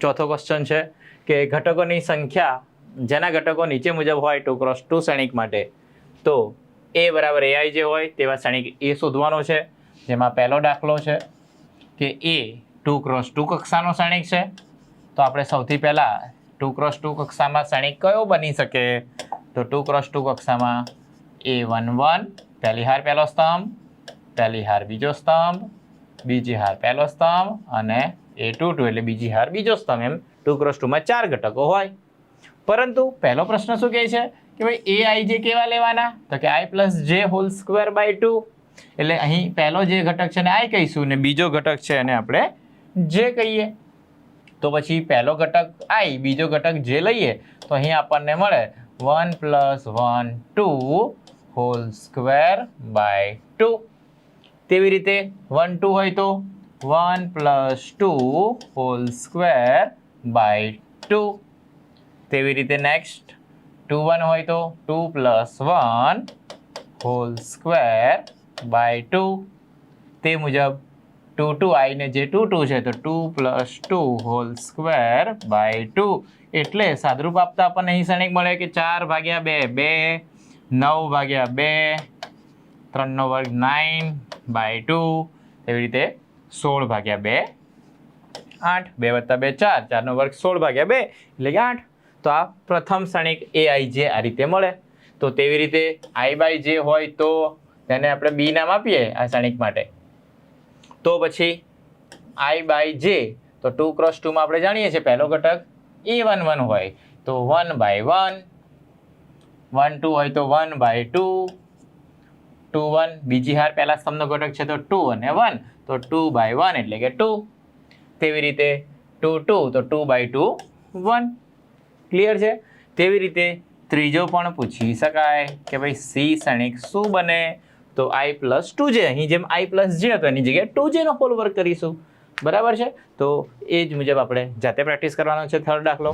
ચોથો ક્વેશ્ચન છે કે ઘટકોની સંખ્યા જેના ઘટકો નીચે મુજબ હોય 2x2 શ્રેણિક માટે તો એ બરાબર એઆઈ જે હોય તેવા શ્રેણિક એ શોધવાનો છે. જેમાં પહેલો દાખલો છે કે એ 2x2 કક્ષાનો શ્રેણિક છે. તો આપણે સૌથી પહેલાં 2x2 કક્ષામાં શ્રેણિક કયો બની શકે? તો 2x2 કક્ષામાં A11 પહેલી હાર પહેલો સ્તંભ, પહેલી હાર બીજો સ્તંભ, બીજી હાર પહેલો સ્તંભ અને A22 એટલે બીજી હાર બીજો સ્તંભ. એમ 2x2માં 4 ઘટકો હોય. પરંતુ પહેલો પ્રશ્ન શું કહે છે કે ભાઈ એ આઈ જે કેવા લેવાના? તો કે i પ્લસ જે હોલ સ્ક્વેર બાય 2. એટલે અહીં પહેલો જે ઘટક છે ને આઈ કહીશું ને બીજો ઘટક છે એને આપણે જે કહીએ. તો પછી પહેલો ઘટક આઈ, બીજો ઘટક જે લઈએ તો અહીં આપણને મળે 1 + 1 2 હોલ સ્ક્વેર બાય 2. તેવી રીતે 1 2 હોય તો 1 + 2 હોલ સ્ક્વેર બાય 2. તેવી રીતે નેક્સ્ટ 2 1 હોય તો 2 + 1 હોલ સ્ક્વેર બાય 2. તે મુજબ 2 2 આઈને જે 2 2 છે તો 2 + 2 હોલ સ્ક્વેર બાય 2. એટલે સાદરૂપ આપતા આપણને અહીં શ્રેણિક મળે કે 4/2 2, 9/2 3 નો વર્ગ 9/2. એવી રીતે 16/2 8, 2 + 2 4, 4 નો વર્ગ 16/2 એટલે કે 8. તો આ પ્રથમ શ્રેણિક એ આઈ જે આ રીતે મળે. તો તેવી રીતે i/j હોય તો તેને આપણે બી નામ આપીએ આ શ્રેણિક માટે. તો પછી i/j તો 2x2માં આપણે જાણીએ છીએ પહેલો ઘટક A11 હોય તો 1/1, 1 2 હોય તો 1/2, 2 1 બીજી હાર પહેલા સ્તંભનો ઘટક છે તો 2 અને 1 તો 2/1 એટલે કે 2. તેવી રીતે 2 2 તો 2/2 1. ક્લિયર છે? તેવી રીતે ત્રીજો પણ પૂછી શકાય કે ભાઈ સી શ્રેણિક શું બને? તો i + 2j. અહીં જેમ i + j હતો એની જગ્યાએ 2j નો હોલ વર્ક કરીશું. બરાબર છે? તો એ જ મુજબ આપણે જાતે પ્રેક્ટિસ કરવાનો છે. થર્ડ દાખલો